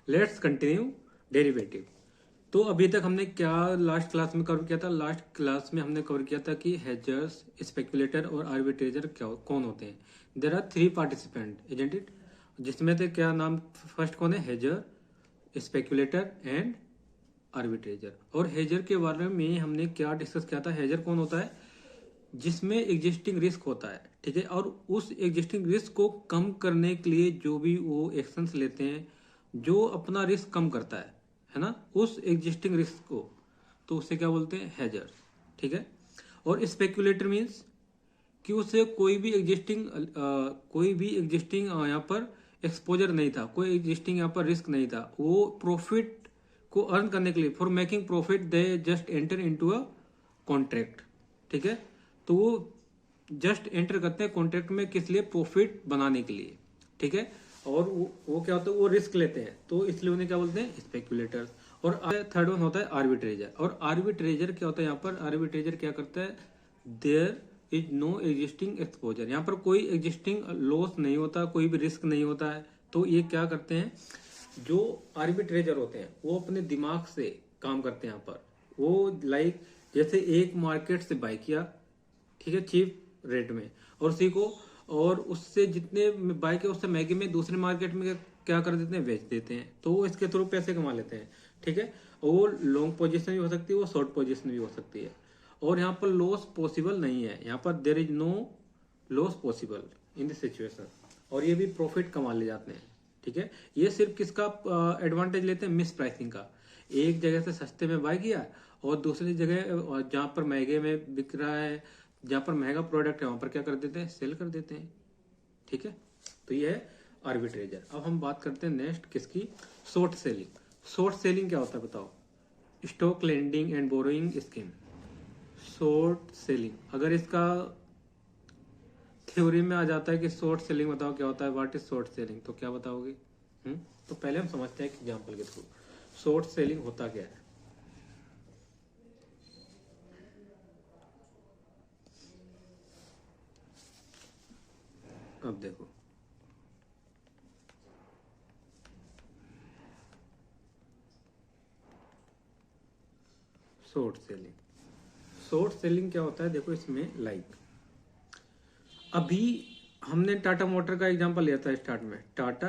Let's continue derivative. तो अभी तक हमने क्या लास्ट क्लास में कवर किया था? लास्ट क्लास में हमने कवर किया था कि हेजर्स, स्पेकुलेटर और आर्बिट्रेजर क्या कौन होते हैं। There are three participant isn't it, जिसमें से क्या नाम फर्स्ट कौन है? हेजर, स्पेकुलेटर एंड आर्बिट्रेजर। और हेजर के बारे में हमने क्या डिस्कस किया था? हेजर कौन होता है? जिसमें एग्जिस्टिंग रिस्क होता है, ठीक है, और उस एग्जिस्टिंग रिस्क को कम करने के लिए जो भी वो एक्शंस लेते हैं, जो अपना रिस्क कम करता है ना, उस एग्जिस्टिंग रिस्क को, तो उसे क्या बोलते हैं? हेजर, ठीक है। और स्पेकुलेटर मीन्स कि उसे कोई भी एग्जिस्टिंग यहाँ पर एक्सपोजर नहीं था, कोई एग्जिस्टिंग यहाँ पर रिस्क नहीं था। वो प्रॉफिट को अर्न करने के लिए, for making profit they just enter into a contract, ठीक है। तो वो जस्ट एंटर करते हैं कॉन्ट्रैक्ट में, किस लिए? प्रॉफिट बनाने के लिए, ठीक है। और वो क्या होता है? वो रिस्क लेते हैं, तो इसलिए उन्हें क्या बोलते हैं? स्पेकुलेटर्स। और थर्ड वन होता है आर्बिट्रेजर। और आर्बिट्रेजर क्या होता है? यहाँ पर आर्बिट्रेजर क्या करता है? There is no existing exposure, यहाँ पर कोई एग्जिस्टिंग लॉस नहीं होता, कोई भी रिस्क नहीं होता है। तो ये क्या करते हैं? जो आर्बिट्रेजर होते हैं वो अपने दिमाग से काम करते हैं यहाँ पर। वो लाइक जैसे एक मार्केट से बाय किया, ठीक है, चीप रेट में, और उसी को, और उससे जितने बाय किया उससे महंगे में दूसरे मार्केट में क्या कर देते हैं? बेच देते हैं। तो वो इसके थ्रू पैसे कमा लेते हैं, ठीक है। और वो लॉन्ग पोजीशन भी हो सकती है, वो शॉर्ट पोजीशन भी हो सकती है। और यहाँ पर लॉस पॉसिबल नहीं है, यहाँ पर there is no loss possible in this situation. और ये भी प्रॉफिट कमा ले जाते हैं, ठीक है। ये सिर्फ किसका एडवांटेज लेते हैं? मिस प्राइसिंग का। एक जगह से सस्ते में बाय किया और दूसरी जगह जहाँ पर महंगे में बिक रहा है, जहाँ पर महंगा प्रोडक्ट है, वहां पर क्या कर देते हैं? सेल कर देते हैं, ठीक है। तो ये है आर्बिट्रेजर। अब हम बात करते हैं नेक्स्ट किसकी? Short selling. शॉर्ट सेलिंग क्या होता है बताओ? Stock lending and borrowing scheme. Short selling, अगर इसका थ्योरी में आ जाता है कि शॉर्ट सेलिंग, बताओ क्या होता है? What is short selling? तो क्या बताओगे? तो पहले हम समझते हैं एग्जाम्पल के थ्रू शॉर्ट सेलिंग होता क्या है। अब देखो, शॉर्ट सेलिंग, शॉर्ट सेलिंग क्या होता है? देखो इसमें लाइक अभी हमने टाटा मोटर का एग्जांपल लिया था स्टार्ट में, टाटा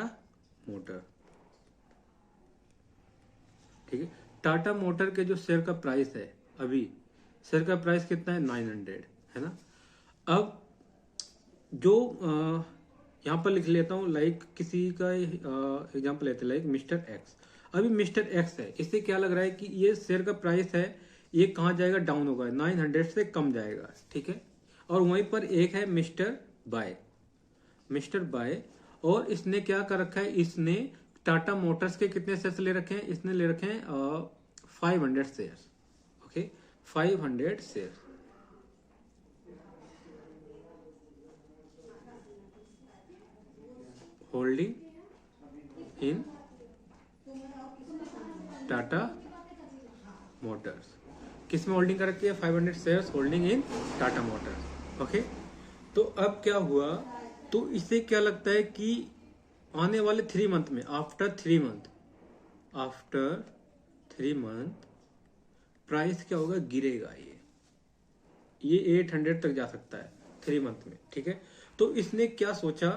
मोटर, ठीक है। टाटा मोटर के जो शेयर का प्राइस है, अभी शेयर का प्राइस कितना है? 900, है ना। अब जो यहाँ पर लिख लेता हूँ, लाइक किसी का एग्जांपल लेते हैं, लाइक मिस्टर एक्स। अभी मिस्टर एक्स है, इससे क्या लग रहा है कि ये शेयर का प्राइस है, ये कहाँ जाएगा? डाउन होगा, 900 से कम जाएगा, ठीक है। और वहीं पर एक है मिस्टर बाय, मिस्टर बाय, और इसने क्या कर रखा है? इसने टाटा मोटर्स के कितने शेयर्स ले रखे हैं? इसने ले रखे हैं 500 shares, okay, 500 shares holding in Tata Motors. किस में होल्डिंग कर रखी है? 500 shares holding in Tata Motors, okay. तो अब क्या हुआ? तो इसे क्या लगता है कि आने वाले 3 मंथ में, आफ्टर 3 मंथ प्राइस क्या होगा? गिरेगा। ये 800 तक जा सकता है 3 मंथ में, ठीक है। तो इसने क्या सोचा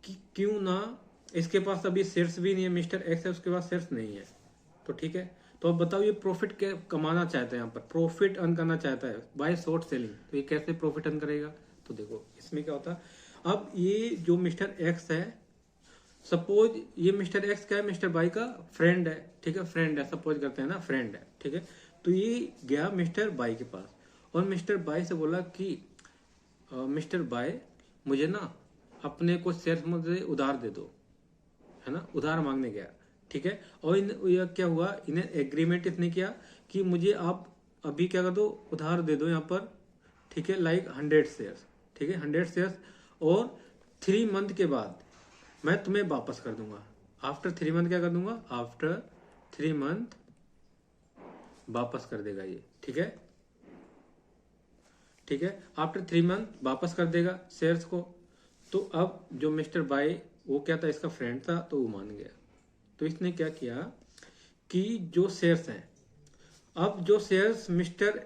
कि क्यों ना, इसके पास अभी शेयर्स भी नहीं है, मिस्टर एक्स है, उसके पास शेयर्स नहीं है, तो ठीक है। तो अब बताओ, ये प्रॉफिट क्या कमाना चाहता है? यहाँ पर प्रॉफिट अर्न करना चाहता है बाय शॉर्ट सेलिंग। तो ये कैसे प्रॉफिट अर्न करेगा? तो देखो इसमें क्या होता है। अब ये जो मिस्टर एक्स है, सपोज ये मिस्टर एक्स क्या है? मिस्टर बाई का फ्रेंड है, ठीक है, फ्रेंड है, सपोज करते हैं ना, फ्रेंड है, ठीक है। तो ये गया मिस्टर बाई के पास और मिस्टर बाई से बोला कि मिस्टर बाई, मुझे ना अपने कुछ शेयर्स मुझे उधार दे दो, है ना, उधार मांगने गया, ठीक है। और यह क्या हुआ? इन्हें एग्रीमेंट इसने किया कि मुझे आप अभी क्या कर दो? उधार दे दो यहाँ पर, ठीक है, लाइक 100 शेयर्स, ठीक है, 100 शेयर्स, और 3 मंथ के बाद मैं तुम्हें वापस कर दूंगा। आफ्टर 3 मंथ क्या कर दूंगा? आफ्टर 3 मंथ वापस कर देगा ये, ठीक है, ठीक है। आफ्टर 3 मंथ वापस कर देगा शेयर्स को। तो अब जो मिस्टर बाई, वो क्या था? इसका फ्रेंड था, तो वो मान गया, तो इसने क्या किया कि जो शेयर्स हैं, अब जो शेयर्स मिस्टर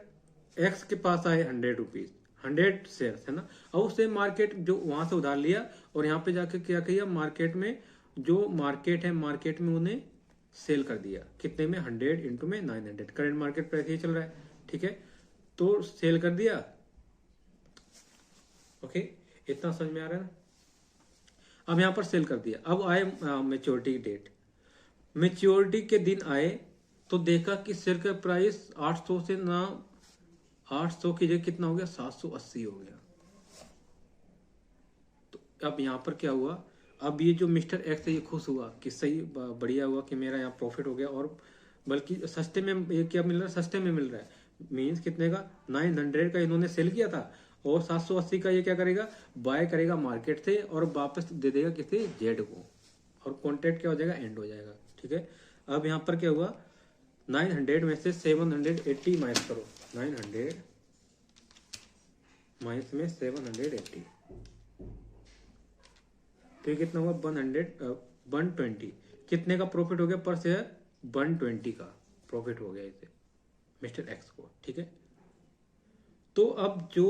एक्स के पास आए 100 रुपीज, 100 शेयर्स है ना, अब उससे मार्केट जो वहां से उधार लिया और यहाँ पे जाके क्या किया, मार्केट में जो मार्केट है, मार्केट में उन्हें सेल कर दिया। कितने में? 100 इंटू में 900, करंट मार्केट प्राइस ये चल रहा है, ठीक है। तो सेल कर दिया, ओके, इतना समझ में आ रहा है ना। अब यहां पर सेल कर दिया, अब आए मेच्योरिटी डेट, मेच्योरिटी के दिन आए तो देखा कि शेयर का प्राइस 800 से ना 800 की जगह कितना हो गया, 780 हो गया। तो अब यहाँ पर क्या हुआ, अब ये जो मिस्टर एक्स है ये खुश हुआ कि सही बढ़िया हुआ कि मेरा यहाँ प्रॉफिट हो गया, और बल्कि सस्ते में ये क्या मिल रहा है, सस्ते में मिल रहा है। मीन्स कितने का, 900 का इन्होंने सेल किया था, और 780 का ये क्या करेगा, बाय करेगा मार्केट से और वापस दे देगा किसी जेड को, और कॉन्ट्रैक्ट क्या हो जाएगा, एंड हो जाएगा, ठीक है। अब यहाँ पर क्या हुआ, 900 में से 780 माइनस करो, 900 माइनस में 780, तो ये कितना हुआ, 120। कितने का प्रॉफिट हो गया पर शेयर, 120 का प्रॉफिट हो गया इसे मिस्टर एक्स को, ठीक है। तो अब जो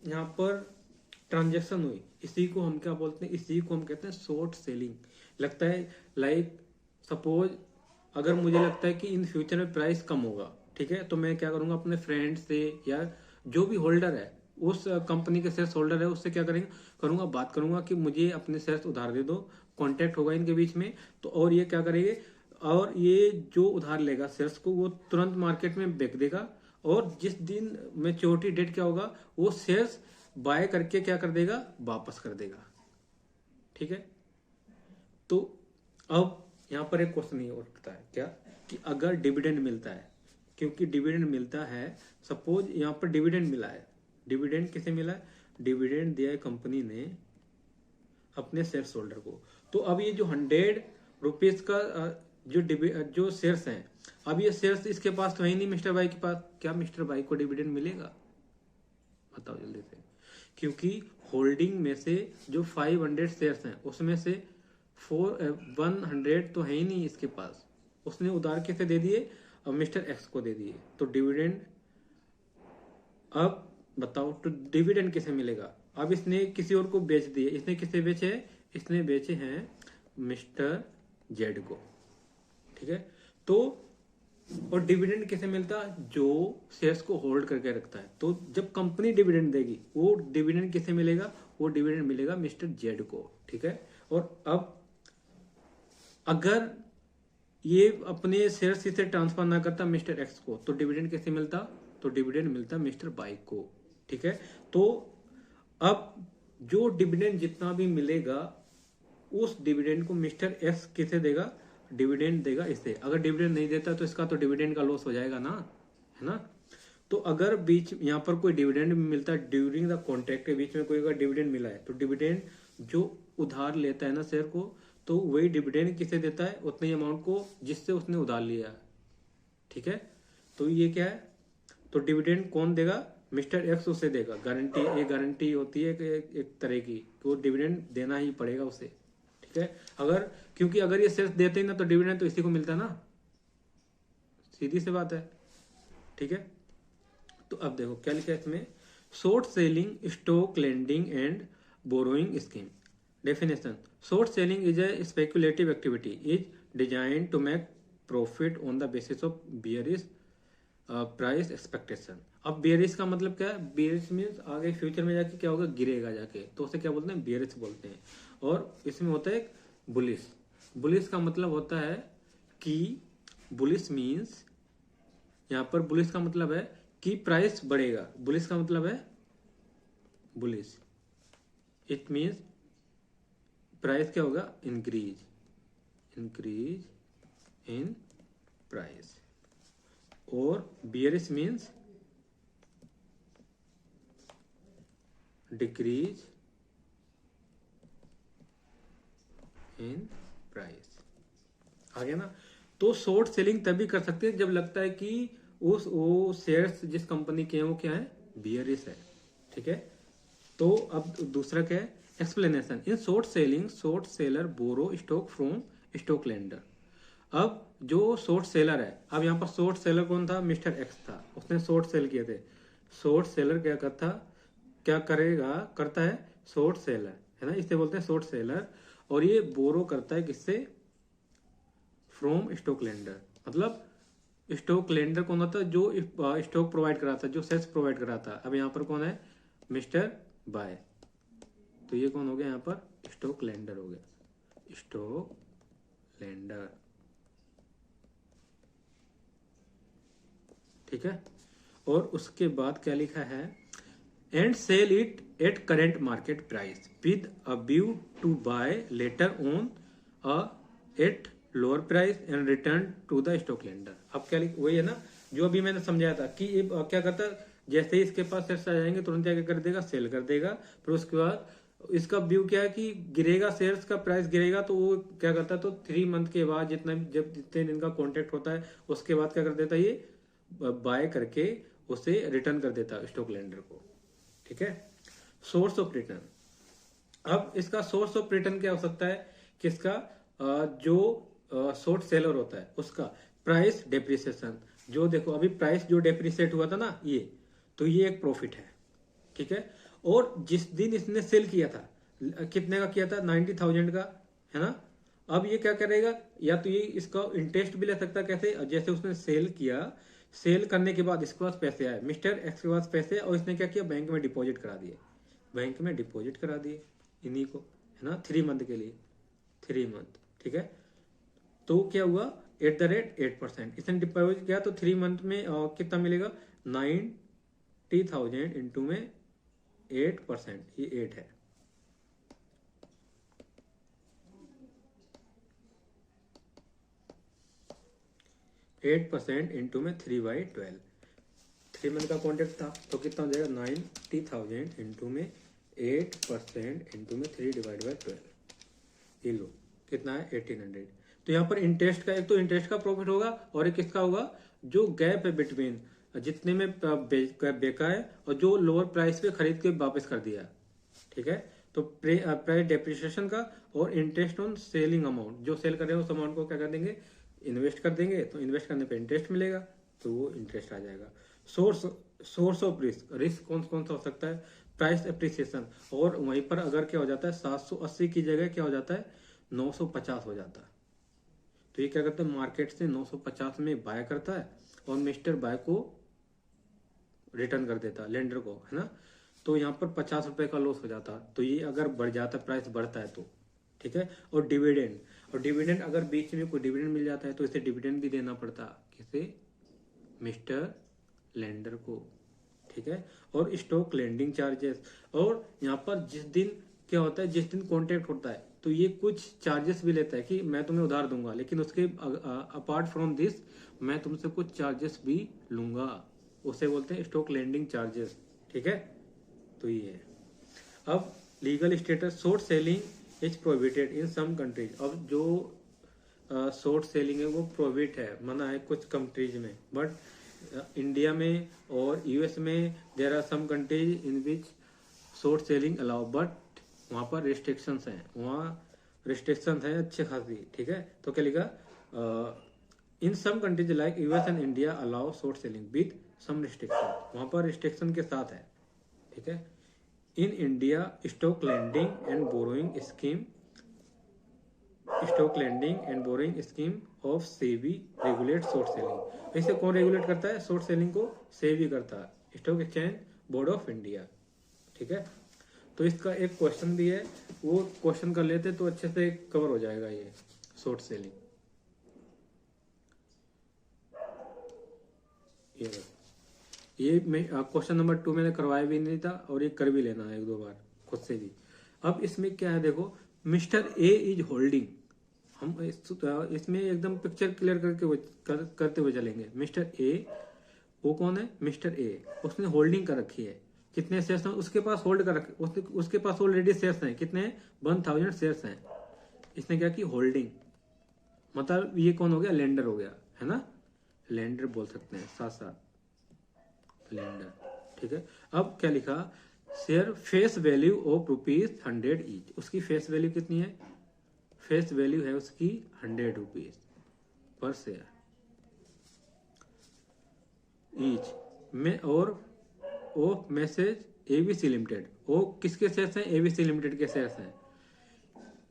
यहाँ पर ट्रांजैक्शन हुई, इसी को हम क्या बोलते हैं, इसी को हम कहते हैं शॉर्ट सेलिंग। लगता है लाइक सपोज अगर मुझे लगता है कि इन फ्यूचर में प्राइस कम होगा, ठीक है, तो मैं क्या करूंगा, अपने फ्रेंड से या जो भी होल्डर है, उस कंपनी के शेयर्स होल्डर है, उससे क्या करूंगा, बात करूंगा कि मुझे अपने शेयर्स उधार दे दो, कॉन्टेक्ट होगा इनके बीच में। तो और ये क्या करेंगे, और ये जो उधार लेगा शेयर्स को वो तुरंत मार्केट में बेच देगा, और जिस दिन मैच्योरिटी डेट क्या होगा, वो शेयर्स बाय करके क्या कर देगा, वापस कर देगा, ठीक है। तो अब यहाँ पर एक क्वेश्चन ये उठता है क्या, कि अगर डिविडेंड मिलता है, क्योंकि डिविडेंड मिलता है, सपोज यहाँ पर डिविडेंड मिला है, डिविडेंड किसे मिला है, डिविडेंड दिया है कंपनी ने अपने शेयर होल्डर को। तो अब ये जो 100 रुपीज का जो शेयर्स हैं, अब ये शेयर्स इसके पास तो है ही नहीं, मिस्टर भाई के पास, क्या मिस्टर भाई को डिविडेंड मिलेगा, बताओ जल्दी से। क्योंकि होल्डिंग में से जो 500 शेयर्स हैं उसमें से 100 तो है ही नहीं इसके पास, उसने उधार किसे दे दिए, अब मिस्टर एक्स को दे दिए, तो डिविडेंड, अब बताओ तो डिविडेंड किसे मिलेगा। अब इसने किसी और को बेच दिए, इसने किसे बेचे, इसने बेचे हैं मिस्टर जेड को, ठीक है। तो और डिविडेंड किसे मिलता, जो शेयर्स को होल्ड करके रखता है। तो जब कंपनी डिविडेंड देगी, वो डिविडेंड किसे मिलेगा, वो डिविडेंड मिलेगा मिस्टर जेड को, ठीक है। और अब अगर ये अपने शेयर्स से ट्रांसफर ना करता मिस्टर एक्स को, तो डिविडेंड किसे मिलता, तो डिविडेंड मिलता मिस्टर वाई को, ठीक है। तो अब जो डिविडेंड जितना भी मिलेगा, उस डिविडेंड को मिस्टर एक्स किसे देगा, डिविडेंड देगा इसे। अगर डिविडेंड नहीं देता तो इसका तो डिविडेंड का लॉस हो जाएगा ना, है ना। तो अगर बीच यहाँ पर कोई डिविडेंड मिलता है ड्यूरिंग द कॉन्ट्रैक्ट के बीच में कोई अगर डिविडेंड मिला है, तो डिविडेंड जो उधार लेता है ना शेयर को, तो वही डिविडेंड किसे देता है, उतने अमाउंट को जिससे उसने उधार लिया है, ठीक है। तो ये क्या है, तो डिविडेंड कौन देगा, मिस्टर एक्स उसे देगा। गारंटी, ये गारंटी होती है कि एक तरह की, कि वो डिविडेंड देना ही पड़ेगा उसे, ठीक है। अगर, क्योंकि अगर ये शेयर्स देते ही ना, तो डिविडेंड तो इसी को मिलता ना, सीधी सी बात है, ठीक है। तो अब देखो क्या लिखा है इसमें, short selling, stock lending and borrowing scheme. Definition, short selling is a speculative activity, is design to make profit on the basis of bearish price expectation. अब बियरिश का मतलब क्या है, बियरिश मीन्स आगे फ्यूचर में जाके क्या होगा, गिरेगा जाके, तो उसे क्या बोलते हैं, बियरिश बोलते हैं। और इसमें होता है बुलिश, बुलिश का मतलब होता है कि, बुलिश मीन्स, यहाँ पर बुलिश का मतलब है कि प्राइस बढ़ेगा, बुलिश का मतलब है, बुलिश इट मीन्स प्राइस क्या होगा, इंक्रीज, इंक्रीज इन प्राइस। और bearish means decrease in price, आ गया ना। तो शॉर्ट सेलिंग तभी कर सकते हैं जब लगता है कि वो शेयर्स जिस कंपनी के हैं वो क्या है, बियरिश है, ठीक है। तो अब दूसरा क्या है, explanation, in short selling short seller borrow stock from stock lender. अब जो शॉर्ट सेलर है, अब यहाँ पर शॉर्ट सेलर कौन था, मिस्टर एक्स था, उसने शॉर्ट सेल किए थे। शॉर्ट सेलर क्या करता, क्या करेगा, करता है शॉर्ट सेलर, है ना, इसे बोलते हैं शॉर्ट सेलर। और ये बोरो करता है किससे, फ्रॉम स्टॉक लेंडर। मतलब स्टॉक लेंडर कौन होता है, जो स्टॉक प्रोवाइड कराता है, जो सेल्स प्रोवाइड कराता है। अब यहाँ पर कौन है, मिस्टर बाय, तो ये कौन हो गया यहाँ पर, स्टॉक लेंडर हो गया, स्टॉक लेंडर, ठीक है। और उसके बाद क्या लिखा है, and sell it at current market price with a view to buy later on a at lower price and return to the stock lender. अब क्या लिख, वही है ना जो अभी मैंने समझाया था कि ये क्या करता है, जैसे ही इसके पास शेयर्स आ जाएंगे तुरंत क्या कर देगा, सेल कर देगा। फिर उसके बाद इसका व्यू क्या है कि गिरेगा, शेयर्स का प्राइस गिरेगा तो वो क्या करता है, तो 3 मंथ के बाद जितना, जब जितने दिन का कॉन्ट्रैक्ट होता है उसके बाद क्या कर देता है, ये बाय करके उसे रिटर्न कर देता है स्टॉक लेंडर को, ठीक है। सोर्स ऑफ रिटर्न, अब इसका सोर्स ऑफ रिटर्न क्या हो सकता है, किसका, जो शॉर्ट सेलर होता है उसका प्राइस डेप्रिसिएशन। जो देखो अभी प्राइस जो डेप्रिसिएट हुआ था ना, ये तो ये एक प्रॉफिट है, ठीक है। और जिस दिन इसने सेल किया था, कितने का किया था, 90,000 का, है ना। अब ये क्या करेगा, या तो ये इसका इंटरेस्ट भी ले सकता है, कैसे, जैसे उसने सेल किया, सेल करने के बाद इसके पास पैसे आए, मिस्टर एक्स के पास पैसे, और इसने क्या किया, बैंक में डिपॉजिट करा दिए, बैंक में डिपॉजिट करा दिए इन्हीं को, है ना, 3 मंथ के लिए, 3 मंथ, ठीक है। तो क्या हुआ, एट द रेट 8%, इसने डिपॉजिट किया तो 3 मंथ में कितना मिलेगा, 90,000 इंटू में 8%, ये 8 है, 8% इंटू में 3/12, 3 मंथ का कॉन्ट्रैक्ट था तो कितना हो जाएगा, 90,000 इंटू में 8% इंटू में 3/12, ये लो कितना है, 1800। तो यहाँ पर इंटरेस्ट का, एक तो इंटरेस्ट का प्रॉफिट होगा और एक किसका होगा, जो गैप है बिटवीन जितने में बेचा है और जो लोअर प्राइस पे खरीद के वापस कर दिया, ठीक है। तो प्राइस डेप्रिसिएशन का और इंटरेस्ट ऑन सेलिंग अमाउंट, जो सेल कर रहे हैं उस अमाउंट को क्या कर देंगे, इन्वेस्ट कर देंगे, तो इन्वेस्ट करने पे इंटरेस्ट मिलेगा, तो वो इंटरेस्ट आ जाएगा। Source source of risk, risk कौन कौन सा हो सकता है, प्राइस एप्रिसिएशन, और वहीं पर अगर क्या हो जाता है, 780 की जगह क्या हो जाता है, 950 हो जाता है, तो ये क्या करता है, मार्केट से 950 में बाय करता है और मिस्टर बाय को रिटर्न कर देता है लेंडर को, है ना। तो यहाँ पर 50 रुपए का लॉस हो जाता, तो ये अगर बढ़ जाता है, प्राइस बढ़ता है तो, ठीक है। और डिविडेंड, और डिविडेंड अगर बीच में कोई डिविडेंड मिल जाता है तो इसे डिविडेंड भी देना पड़ता, किसे, मिस्टर लेंडर को, ठीक है। और स्टॉक लेंडिंग चार्जेस, और यहाँ पर जिस दिन क्या होता है, जिस दिन कॉन्ट्रैक्ट होता है तो ये कुछ चार्जेस भी लेता है कि मैं तुम्हें उधार दूंगा, लेकिन उसके अपार्ट फ्रॉम दिस मैं तुमसे कुछ चार्जेस भी लूंगा, उसे बोलते हैं स्टॉक लेंडिंग चार्जेस, ठीक है। तो ये है। अब legal status, short selling is prohibited in some countries. अब जो शॉर्ट सेलिंग है वो प्रोहिबिट है, मना है कुछ कंट्रीज में, बट इंडिया में और यूएस में there are some countries in which short selling allow, but वहां पर रिस्ट्रिक्शंस हैं, वहाँ रिस्ट्रिक्शंस हैं अच्छे खासी, ठीक है। तो क्या लिखा, in some countries like US and India allow short selling with some restriction, वहां पर रिस्ट्रिक्शन के साथ है, ठीक है। In India stock lending and borrowing scheme, stock lending and borrowing scheme of SEBI regulate short selling. इसे कौन रेगुलेट करता है, शॉर्ट सेलिंग को सेबी करता है, stock exchange board of India, ठीक है। तो इसका एक क्वेश्चन भी है, वो क्वेश्चन कर लेते तो अच्छे से कवर हो जाएगा ये शॉर्ट सेलिंग। ये मैं क्वेश्चन नंबर 2 मैंने करवाया भी नहीं था, और ये कर भी लेना है 1-2 बार खुद से भी। अब इसमें क्या है देखो, मिस्टर ए इज होल्डिंग, हम इसमें एकदम पिक्चर क्लियर करते हुए चलेंगे। मिस्टर ए, वो कौन है, मिस्टर ए, उसने होल्डिंग कर रखी है, कितने शेयर्स हैं उसके पास, होल्ड कर रखे, उसके पास ऑलरेडी शेयर्स हैं, कितने, 1000 शेयर्स हैं। इसने क्या की, होल्डिंग, मतलब ये कौन हो गया, लेंडर हो गया, है ना, लेंडर बोल सकते हैं साथ साथ, लेंडर, ठीक है। अब क्या लिखा, share face value of ₹100 each, उसकी फेस वैल्यू कितनी है, फेस वैल्यू है उसकी 100 रुपीज, पर शेयर ईच में और ऑफ मैसेज एबीसी लिमिटेड। वो किसके शेयर्स हैं? एबीसी लिमिटेड के शेयर्स हैं।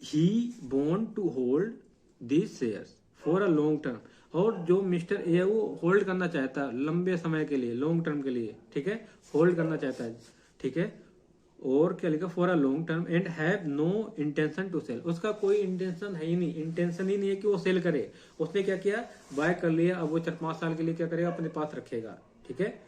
He want to hold these shares for a long term. और जो मिस्टर ए है वो होल्ड करना चाहता है लंबे समय के लिए, लॉन्ग टर्म के लिए, ठीक है, होल्ड करना चाहता है, ठीक है। और क्या लिखा? For a long term and have no intention to sell. उसका कोई इंटेंशन है ही नहीं, इंटेंशन ही नहीं है कि वो सेल करे। उसने क्या किया? बाय कर लिया, अब वो 4-5 साल के लिए क्या करेगा? अपने पास रखेगा, ठीक है।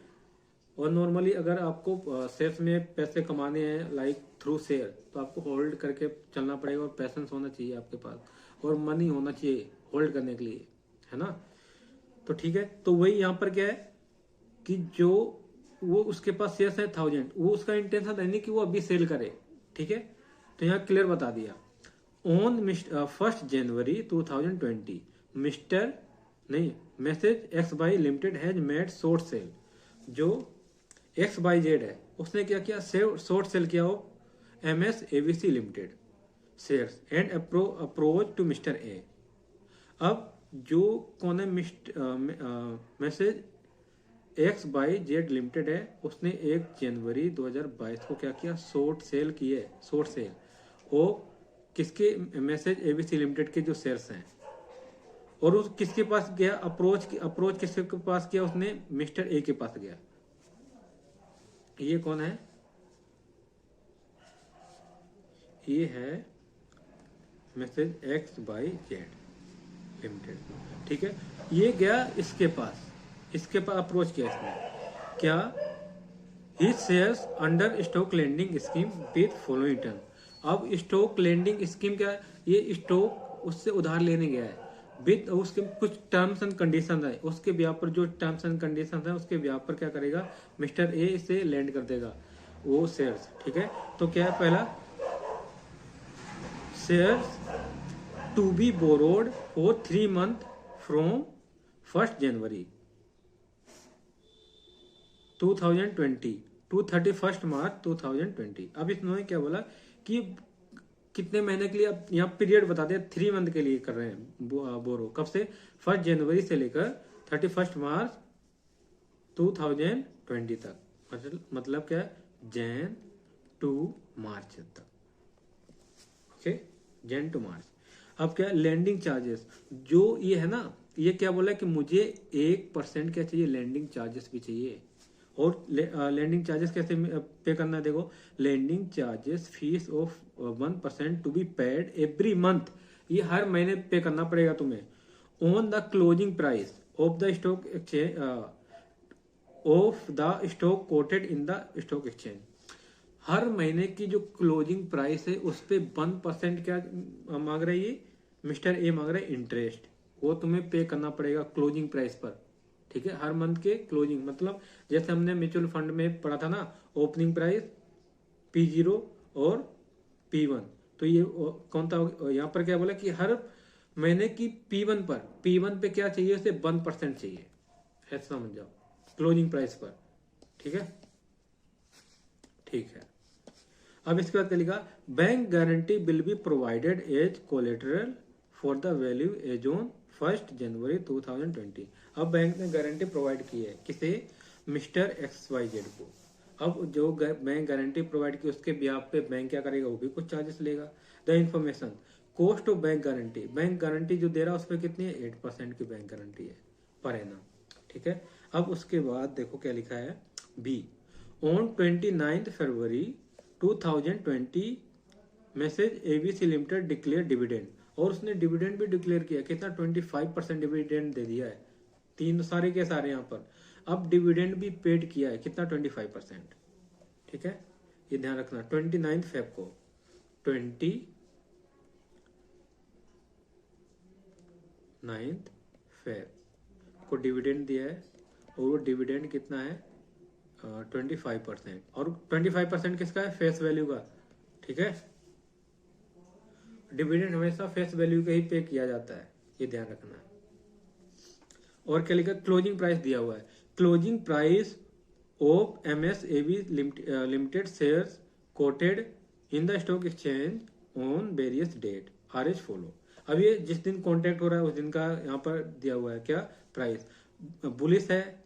और नॉर्मली अगर आपको शेयर्स में पैसे कमाने हैं लाइक थ्रू शेयर, तो आपको होल्ड करके चलना पड़ेगा और पैसेंस होना चाहिए आपके पास और मनी होना चाहिए होल्ड करने के लिए, है ना। तो ठीक है, तो वही यहाँ पर क्या है कि जो वो उसके पास शेयर्स है 1000, वो उसका इंटेंशन है नहीं कि वो अभी सेल करे, ठीक है। तो यहाँ क्लियर बता दिया। ऑन 1 जनवरी 2020 मिस्टर नहीं messrs X Y limited has made short sell. जो एक्स बाई जेड है उसने क्या किया? शॉर्ट सेल किया हो MS ABC limited shares and approach to mister A. अब जो कौन है? Messrs X Y Z limited है, उसने 1 जनवरी 2022 को क्या किया? शॉर्ट सेल किए, शॉर्ट सेल। वो किसके? मैसेज एबीसी लिमिटेड के जो शेयर्स हैं। और उस किसके पास गया? अप्रोच किसके पास किया उसने? मिस्टर ए के पास गया। ये कौन है? ये है messrs X Y Z limited, ठीक है। ये गया इसके पास अप्रोच किया इसने। क्या? He shares under stock lending scheme with following term. अब स्टॉक लेंडिंग स्कीम क्या है? ये स्टॉक उससे उधार लेने गया है विथ उसके कुछ टर्म्स एंड कंडीशन है। उसके ब्याह पर जो टर्म्स एंड कंडीशन है उसके ब्याह पर क्या करेगा? मिस्टर ए से लैंड कर देगा वो शेयर्स, ठीक है। तो क्या है? पहला shares to be borrowed for 3 month from 1 January 2020 to 31 March 2020। अब इन्होंने क्या बोला कि कितने महीने के लिए? अब यहाँ पीरियड बता दिया, 3 मंथ के लिए कर रहे हैं बोरो। कब से? 1 जनवरी से लेकर 31 मार्च 2020 तक। मतलब क्या है? जैन टू मार्च तक, ओके, जैन टू मार्च। अब क्या? लैंडिंग चार्जेस जो ये है ना, ये क्या बोला कि मुझे 1% क्या चाहिए? लैंडिंग चार्जेस भी चाहिए। और लैंडिंग चार्जेस कैसे पे करना है? देखो, lending charges fees of 1% to be paid every month. ये हर महीने पे करना पड़ेगा तुम्हें। On the closing price of the stock exchange of the stock quoted in the stock exchange. हर महीने की जो क्लोजिंग प्राइस है उस पे 1% क्या मांग रही है? मिस्टर ए मांग रहे इंटरेस्ट। वो तुम्हें पे करना पड़ेगा क्लोजिंग प्राइस पर, ठीक है। हर मंथ के क्लोजिंग, मतलब जैसे हमने म्यूचुअल फंड में पढ़ा था ना, ओपनिंग प्राइस P0 और P1। तो ये कौन था? यहाँ पर क्या बोला कि हर महीने की P1 पे क्या चाहिए? उसे 1% चाहिए, ऐसा समझ जाओ, क्लोजिंग प्राइस पर, ठीक है। ठीक है, अब इसके बाद क्या लिखा? Bank guarantee will be provided as collateral for the value as on 1 January 2020। अब बैंक ने गारंटी प्रोवाइड की है किसे? मिस्टर XYZ को। अब जो बैंक गारंटी प्रोवाइड की उसके ब्याह पे बैंक क्या करेगा? वो भी कुछ चार्जेस लेगा। The information cost of bank guarantee जो दे रहा है उस पर कितनी है? 8% की बैंक गारंटी है पर एनम, ठीक है। अब उसके बाद देखो क्या लिखा है? Be on 29 February 2020 message ABC limited declare dividend. और उसने डिविडेंड भी डिक्लेयर किया। कितना? 25% डिविडेंड दे दिया है। तीन सारे के सारे यहाँ पर। अब डिविडेंड भी पेड किया है। कितना? 25%, ठीक है। ये ध्यान रखना। 29 फेब को 29 फेब को डिविडेंड दिया है। और वो डिविडेंड कितना है? 25%। और 25% किसका है? फेस वैल्यू का, ठीक है। डिविडेंड हमेशा फेस वैल्यू का ही पे किया जाता है, ये ध्यान रखना है। और क्या लिखा? क्लोजिंग प्राइस दिया हुआ है। Closing price of MSAB limited shares quoted in the stock exchange on various date are as follow. अब ये जिस दिन कॉन्ट्रैक्ट हो रहा है उस दिन का यहाँ पर दिया हुआ है क्या प्राइस। बुलिश है,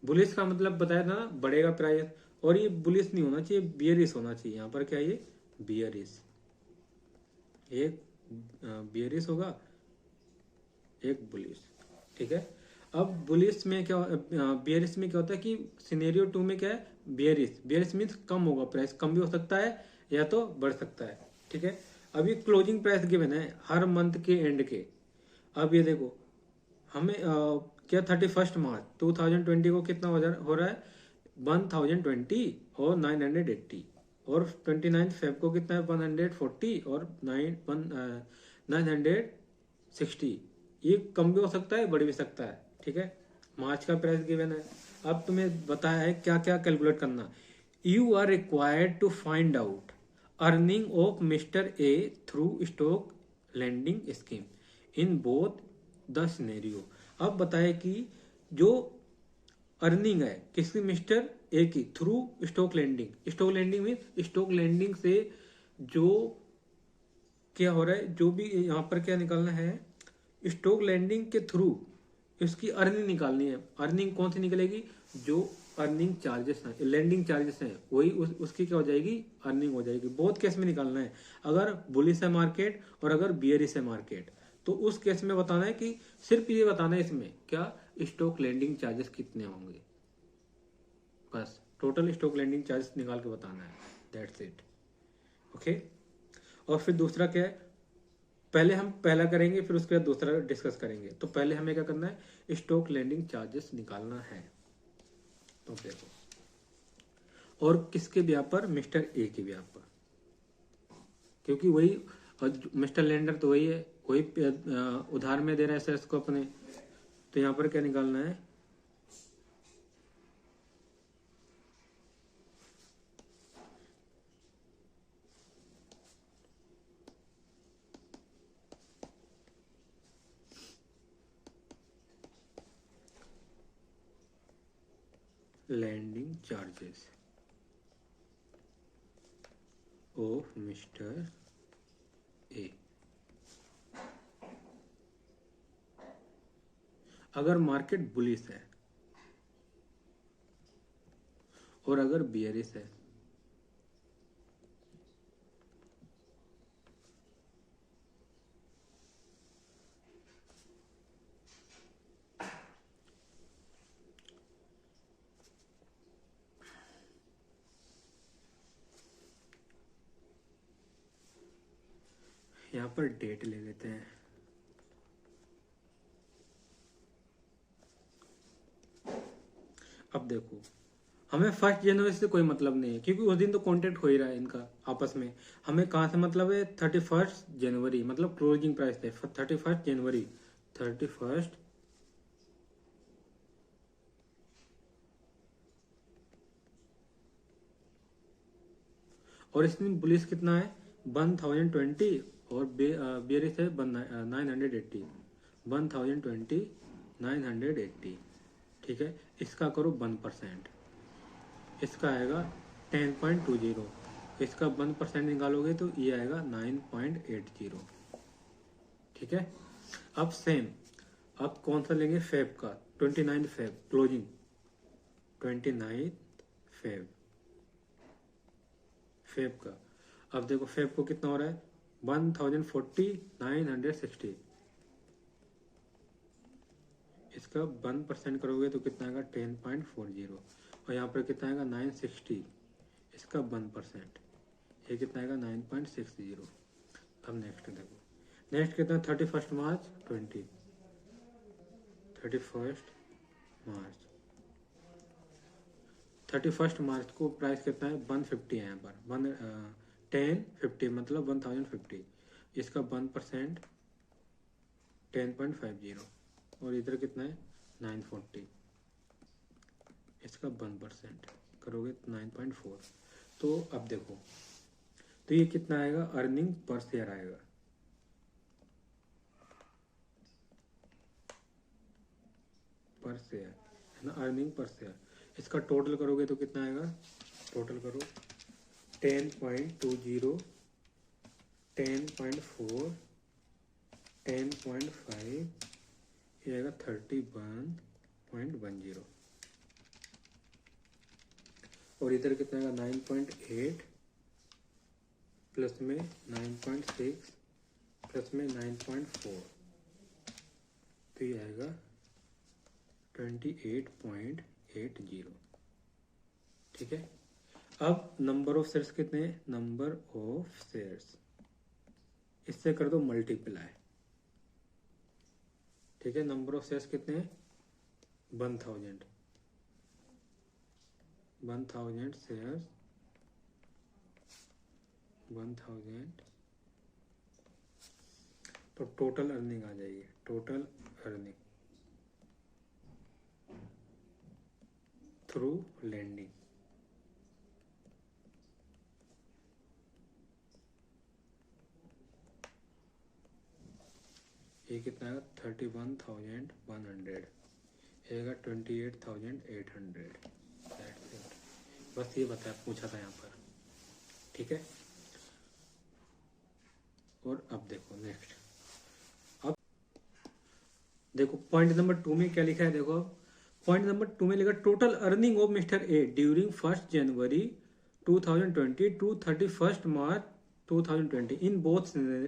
बुलिश का मतलब बताया था ना बढ़ेगा प्राइस, और ये बुलिश नहीं होना चाहिए, बियरिश होना चाहिए। यहाँ पर क्या है, ये बियरिश, एक बियरिश होगा, एक बुलिश, ठीक है। अब बुलिश में क्या, बियरिश में क्या होता है कि सिनेरियो 2 में क्या है, बियरिश, बियरिश मीन्स कम होगा प्राइस, कम भी हो सकता है या तो बढ़ सकता है, ठीक है। अभी क्लोजिंग प्राइस गिवन है हर मंथ के एंड के। अब ये देखो हमें क्या 31 मार्च 2020 को कितना हो रहा है 1020 और 980, और 29 फेब को कितना है 140 और 960। ये कम भी हो सकता है बढ़ भी सकता है, ठीक है। मार्च का प्राइस गिवन है। अब तुम्हें बताया है क्या क्या कैलकुलेट करना। You are required to find out earning of mister A through stock lending scheme in both the scenario. अब बताए कि जो अर्निंग है किसकी, मिस्टर ए की, through stock lending. Stock lending mean stock lending से जो क्या हो रहा है, जो भी यहाँ पर क्या निकालना है, स्टॉक लैंडिंग के थ्रू इसकी अर्निंग निकालनी है। अर्निंग कौन सी निकलेगी, जो अर्निंग चार्जेस हैं, लैंडिंग चार्जेस हैं, वही उसकी क्या हो जाएगी, अर्निंग हो जाएगी। बहुत केस में निकालना है, अगर बुलिश है मार्केट और अगर बियरिश है मार्केट, तो उस केस में बताना है कि सिर्फ ये बताना है इसमें क्या स्टॉक लैंडिंग चार्जेस कितने होंगे, बस टोटल स्टॉक लैंडिंग चार्जेस निकाल के बताना है, दैट्स इट, ओके। और फिर दूसरा क्या है, पहले हम पहला करेंगे फिर उसके बाद दूसरा डिस्कस करेंगे। तो पहले हमें क्या करना है, स्टॉक लैंडिंग चार्जेस निकालना है। तो देखो, और किसके ब्याह पर, मिस्टर ए के ब्याह पर, क्योंकि वही मिस्टर लेंडर तो वही है, वही उधार में दे रहा है शेयर्स को अपने। तो यहाँ पर क्या निकालना है, lending charges of mister A. अगर मार्केट बुलिश है और अगर बियरिश है, यहाँ पर डेट ले लेते हैं। अब देखो हमें 1 जनवरी से कोई मतलब नहीं है, क्योंकि उस दिन तो कॉन्टेक्ट हो ही रहा है इनका आपस में। हमें कहाँ से मतलब है, 31 जनवरी, मतलब क्लोजिंग प्राइस थे 31 जनवरी, 31 और इस दिन बुलिश कितना है 1020 और बियरिश है 980, 1020 980, ठीक है। इसका करो 1%, इसका आएगा 10.20, इसका 1% निकालोगे तो ये आएगा 9.80, ठीक है। अब सेम, अब कौन सा लेंगे, फेब का, 29 फेब क्लोजिंग, 29 फेब, फेब का। अब देखो फेब को कितना हो रहा है 1040 960, इसका 1% करोगे तो कितना आएगा 10.40, और यहाँ पर कितना आएगा 960, इसका 1%, ये कितना आएगा 9.60। अब नेक्स्ट देखो, नेक्स्ट कितना 31 मार्च 20, 31 मार्च, 31 मार्च को प्राइस कितना है 150 है यहाँ पर 1050 मतलब 1050, इसका 1% 10.50, और इधर कितना है 940, इसका 1% करोगे 9.4। तो अब देखो, तो ये कितना आएगा, अर्निंग पर शेयर आएगा, पर शेयर है ना, अर्निंग पर शेयर। इसका टोटल करोगे तो कितना आएगा, टोटल करो 10.20 10.4 10.5, ये आएगा 31.10, और इधर कितना आएगा 9.8 प्लस में 9.6 प्लस में 9.4, तो ये आएगा 28.80। ठीक है। अब नंबर ऑफ शेयर्स कितने हैं, नंबर ऑफ शेयर्स इससे कर दो मल्टीप्लाई। ठीक है, नंबर ऑफ शेयर्स कितने हैं 1000 शेयर्स, 1000, तो टोटल अर्निंग आ जाएगी, टोटल अर्निंग थ्रू लैंडिंग। ये कितना है 31,100, आएगा 28,800। बस ये बताया, पूछा था यहाँ पर। ठीक है, और अब देखो नेक्स्ट, अब देखो पॉइंट नंबर 2 में क्या लिखा है, देखो पॉइंट नंबर 2 में लिखा total earning of mister A during 1 January 2020 to 31 March 2020 in both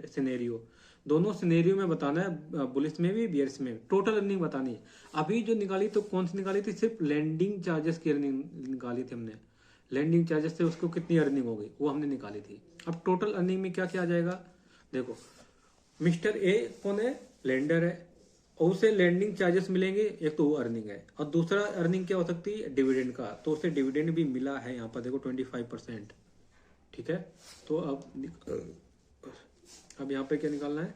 scenario. दोनों सिनेरियो में बताना है, बुलिश में भी बियर्स में टोटल अर्निंग बतानी है। अभी जो निकाली तो कौन सी निकाली थी, सिर्फ लैंडिंग चार्जेस की अर्निंग निकाली थी हमने, लैंडिंग चार्जेस से उसको कितनी अर्निंग हो गई वो हमने निकाली थी। अब टोटल अर्निंग में क्या क्या आ जाएगा, देखो मिस्टर ए कौन है, लेंडर है, और उसे लैंडिंग चार्जेस मिलेंगे, एक तो वो अर्निंग है, और दूसरा अर्निंग क्या हो सकती है डिविडेंड का, तो उसे डिविडेंड भी मिला है यहाँ पर देखो 25%। ठीक है, तो अब यहाँ पे क्या निकालना है,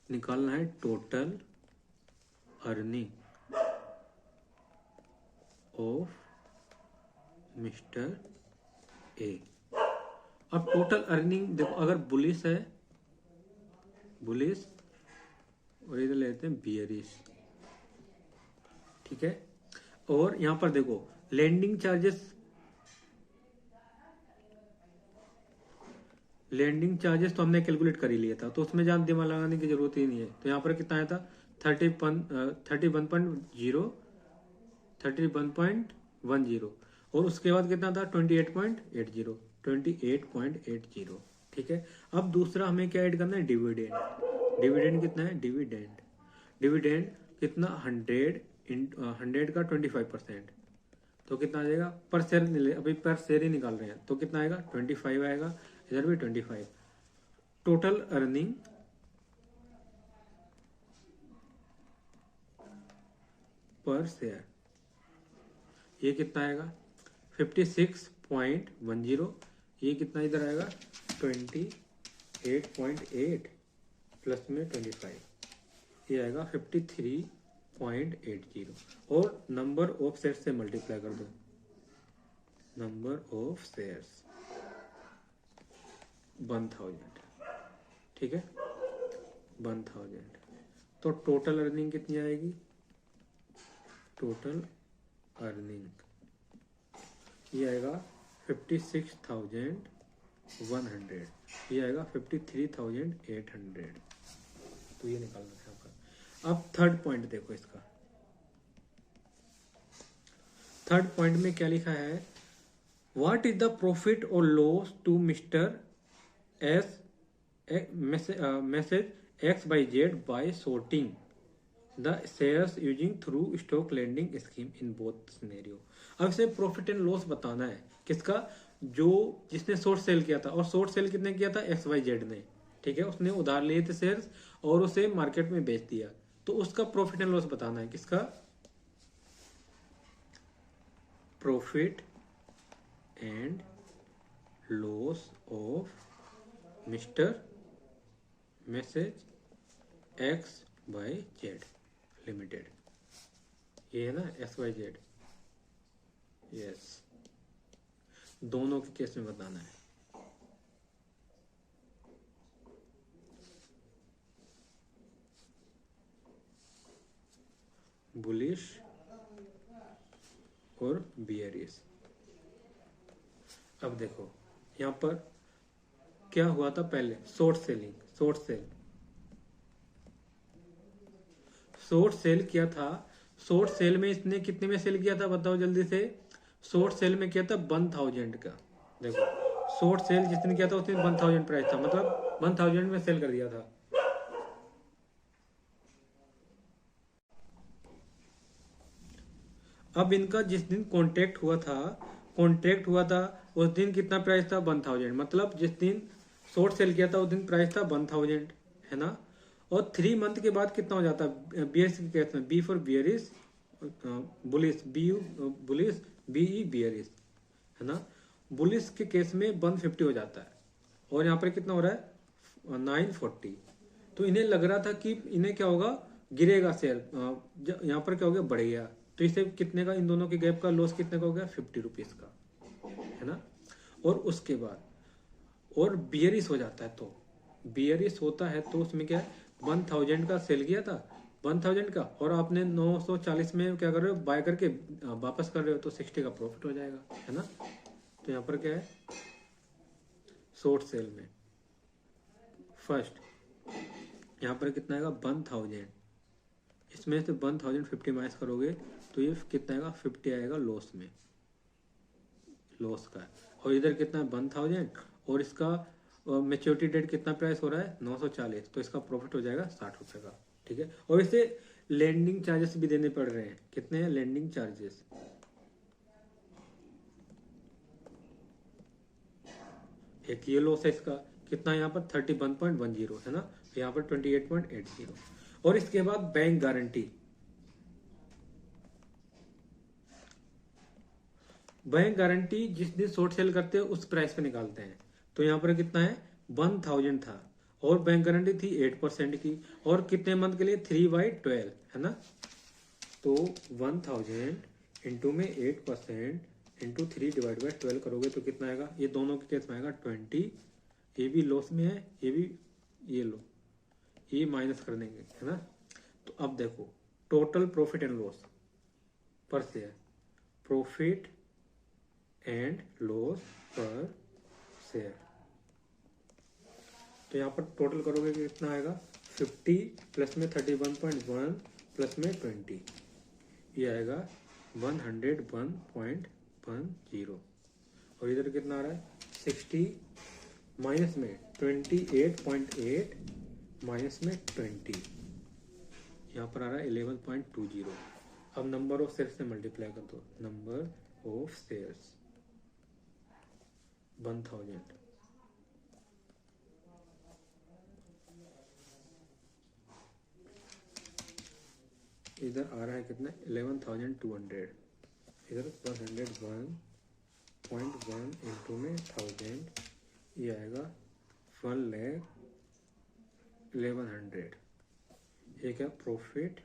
निकालना है total earning of mister A. अब टोटल अर्निंग देखो, अगर बुलिश है, बुलिश, और इधर लेते हैं बियरिश। ठीक है, और यहां पर देखो लैंडिंग चार्जेस, लैंडिंग चार्जेस तो हमने कैलकुलेट कर ही लिया था, तो उसमें ज्यादा दिमाग लगाने की जरूरत ही नहीं है। तो यहाँ पर कितना आया था 31.10, और उसके बाद कितना था 28.80, 28.80। ठीक है, अब दूसरा हमें क्या ऐड करना है, डिविडेंड। डिविडेंड कितना है, डिविडेंड, डिविडेंड कितना 100 का 25%, तो कितना आ जाएगा पर शेयर, अभी पर शेयर ही निकाल रहे हैं, तो कितना आएगा 25 आएगा, इधर भी 25। टोटल अर्निंग पर शेयर ये कितना आएगा 56.10, ये कितना इधर आएगा 28.8 प्लस में 25, ये आएगा 53.80, और नंबर ऑफ शेयर से मल्टीप्लाई कर दो, नंबर ऑफ शेयर्स 1000। ठीक है, 1000, तो टोटल अर्निंग कितनी आएगी, टोटल अर्निंग ये आएगा 56,100, ये आएगा 53,800, तो ये निकालना है यहाँ पर। अब थर्ड पॉइंट देखो इसका, थर्ड पॉइंट में क्या लिखा है, व्हाट इज द प्रॉफिट और loss to mister S messrs X Y Z by sorting the shares using through stock lending scheme in both scenario. अब इसे प्रॉफिट एंड लॉस बताना है किसका, जो जिसने शॉर्ट सेल किया था, और शॉर्ट सेल कितने किया था एक्स वाई जेड ने। ठीक है, उसने उधार लिए थे शेयर्स और उसे मार्केट में बेच दिया, तो उसका प्रॉफिट एंड लॉस बताना है, किसका, profit and loss of mister message X Y Z limited, ये है ना एस वाई जेड, यस, दोनों के केस में बताना है। बुलिश और बियरिश, अब देखो यहाँ पर क्या हुआ था पहले, शॉर्ट सेलिंग, शॉर्ट सेल किया था। शॉर्ट सेल में इसने कितने में सेल किया था बताओ जल्दी से। शॉर्ट सेल में किया था 1000 का। देखो शॉर्ट सेल जिसने किया था उसने 1000 प्राइस था, मतलब 1000 में सेल कर दिया था। अब इनका जिस दिन कॉन्ट्रैक्ट हुआ था उस दिन कितना प्राइस था 1000, मतलब जिस दिन शॉर्ट सेल किया था उस दिन प्राइस था 1000, है ना। और 3 मंथ के बाद कितना हो जाता है बियर्स के केस में, B for bearish, bullish, bullish, B bearish, है ना। बुलिस के केस में 150 हो जाता है और यहाँ पर कितना हो रहा है 940। तो इन्हें लग रहा था कि इन्हें क्या होगा, गिरेगा शेयर, यहाँ पर क्या हो गया, बढ़ गया। तो इसे कितने का, इन दोनों के गैप का लॉस कितने का हो गया, 50 रुपीज का, है ना। और उसके बाद और बियरिस हो जाता है, तो बियरिस होता है तो उसमें क्या है, 1000 का सेल किया था 1000 का, और आपने 940 में क्या कर रहे हो, बाय करके वापस कर रहे हो, तो 60 का प्रॉफिट हो जाएगा, है ना। तो यहाँ पर क्या है, शॉर्ट सेल में फर्स्ट यहाँ पर कितना आएगा 1000, इसमें से 1050 माइनस करोगे तो ये कितना आएगा 50 आएगा लॉस में, लॉस का। और इधर कितना है 1000 और इसका मेच्योरिटी डेट कितना प्राइस हो रहा है 940, तो इसका प्रॉफिट हो जाएगा 60 रुपए का, ठीक है। और इसे लैंडिंग चार्जेस भी देने पड़ रहे हैं, कितने हैं लैंडिंग चार्जेस, एक ये लॉस है इसका कितना, यहाँ पर 31.10 है ना, यहाँ पर 28.80। और इसके बाद बैंक गारंटी, बैंक गारंटी जिस दिन शॉर्ट सेल करते हैं उस प्राइस पे निकालते हैं। तो यहाँ पर कितना है 1000 था और बैंक गारंटी थी 8% की, और कितने मंथ के लिए 3/12, है ना। तो 1000 इंटू में 8% इंटू 3/12 करोगे तो कितना आएगा, ये दोनों के केस में आएगा 20। ये भी लॉस में है, ये भी, ये लो, ये माइनस कर देंगे, है ना। तो अब देखो टोटल प्रॉफिट एंड लॉस पर शेयर, प्रॉफिट एंड लॉस पर शेयर। तो यहाँ पर टोटल करोगे कि कितना आएगा 50 प्लस में 31.1 प्लस में 20, ये आएगा 101.10। और इधर कितना आ रहा है 60 माइनस में 28.8 माइनस में 20, यहाँ पर आ रहा है 11.20। अब नंबर ऑफ शेयर से मल्टीप्लाई कर दो, नंबर ऑफ शेयर्स 1000, इधर आ रहा है कितना 11,200, इधर 101.1 इंटू में 1000, ये आएगा 1,11,100। ये क्या प्रॉफिट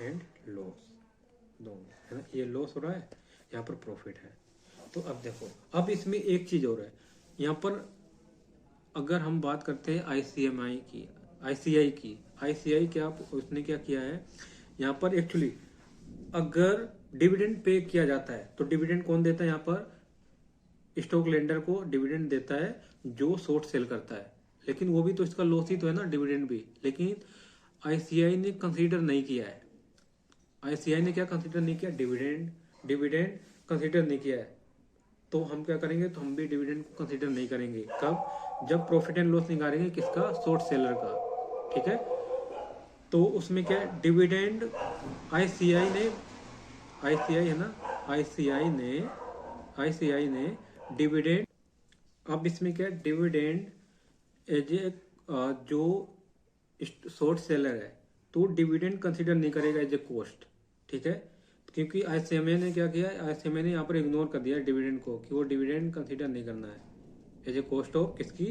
एंड लॉस दोनों, है ना। ये लॉस हो रहा है, यहाँ पर प्रॉफिट है। तो अब देखो, अब इसमें एक चीज और है, यहाँ पर अगर हम बात करते हैं आईसीआई की, आईसीआई क्या उसने क्या किया है यहाँ पर, एक्चुअली अगर डिविडेंड पे किया जाता है तो डिविडेंड कौन देता है, यहाँ पर स्टॉक लेंडर को डिविडेंड देता है जो शॉर्ट सेल करता है, लेकिन वो भी तो इसका लॉस ही तो है ना डिविडेंड भी, लेकिन आईसीआई ने कंसीडर नहीं किया है। आईसीआई ने क्या कंसीडर नहीं किया, डिविडेंड कंसीडर नहीं किया है। तो हम क्या करेंगे, तो हम भी डिविडेंड को कंसीडर नहीं करेंगे, कब, जब प्रॉफिट एंड लॉस निकालेंगे किसका, शॉर्ट सेलर का, ठीक है। तो उसमें क्या है डिविडेंड, आईसीआई ने, आईसीआई है ना, आईसीआई ने डिविडेंड, अब इसमें क्या है डिविडेंड एज ए जो शॉर्ट सेलर है तो डिविडेंड कंसीडर नहीं करेगा एज ए कॉस्ट, ठीक है। क्योंकि आईसीएमए ने क्या किया, आईसीएमए ने यहाँ पर इग्नोर कर दिया डिविडेंड को, कि वो डिविडेंड कंसीडर नहीं करना है एज ए कॉस्ट ऑफ किसकी,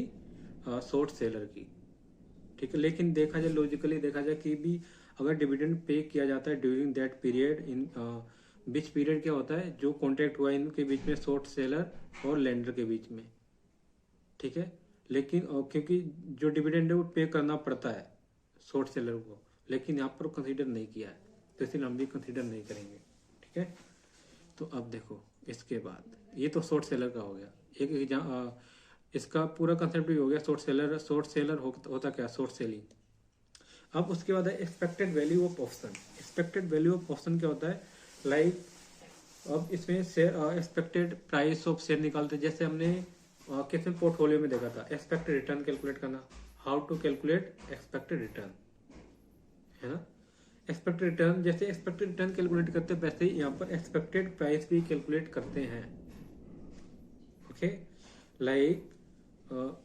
शॉर्ट सेलर की, ठीक है। लेकिन देखा जाए लॉजिकली देखा जाए कि भी अगर डिविडेंड पे किया जाता है during that period, in beach period क्या होता है, जो कॉन्ट्रैक्ट हुआ इनके बीच में शॉर्ट सेलर और लेंडर के बीच में, ठीक है। लेकिन क्योंकि जो डिविडेंड है वो पे करना पड़ता है शॉर्ट सेलर को, लेकिन यहाँ पर कंसीडर नहीं किया है, तो इसलिए हम भी कंसीडर नहीं करेंगे, ठीक है। तो अब देखो इसके बाद ये तो शॉर्ट सेलर का हो गया। इसका पूरा कंसेप्ट भी हो गया। शॉर्ट सेलर होता क्या, शॉर्ट सेलिंग। अब उसके बाद है expected value of option. Expected value of option क्या होता है, लाइक अब इसमें एक्सपेक्टेड प्राइस ऑफ शेयर निकालते हैं, जैसे हमने किस में पोर्टफोलियो में देखा था, एक्सपेक्टेड रिटर्न कैलकुलेट करना, how to calculate expected return, है ना। एक्सपेक्टेड रिटर्न, जैसे एक्सपेक्टेड रिटर्न कैलकुलेट करते हैं वैसे ही यहाँ पर एक्सपेक्टेड प्राइस भी कैलकुलेट करते हैं। Okay, like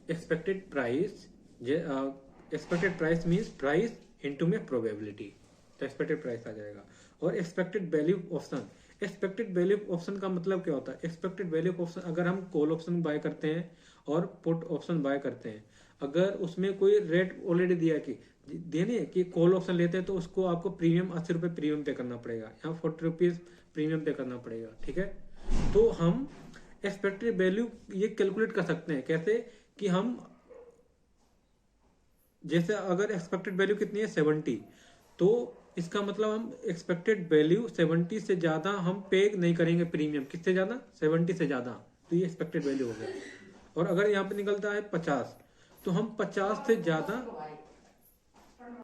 expected price, expected price means price into में प्रोबेबिलिटी, तो एक्सपेक्टेड प्राइस आ जाएगा। और expected value option, expected value option का मतलब क्या होता है, एक्सपेक्टेड वैल्यू ऑप्शन, अगर हम कॉल ऑप्शन बाय करते हैं और पुट ऑप्शन बाय करते हैं, अगर उसमें कोई रेट ऑलरेडी दिया कि देने कि कॉल ऑप्शन लेते हैं तो उसको आपको प्रीमियम 80 रुपये प्रीमियम पे करना पड़ेगा या 40 रुपीज प्रीमियम पे करना पड़ेगा, ठीक है। तो हम एक्सपेक्टेड वैल्यू ये कैलकुलेट कर सकते हैं कैसे, कि हम जैसे अगर एक्सपेक्टेड वैल्यू कितनी है 70, तो इसका मतलब हम एक्सपेक्टेड वैल्यू 70 से ज्यादा हम पे नहीं करेंगे प्रीमियम, किससे ज्यादा, 70 से ज्यादा, तो ये एक्सपेक्टेड वैल्यू हो गया। और अगर यहाँ पे निकलता है 50, तो हम 50 से ज्यादा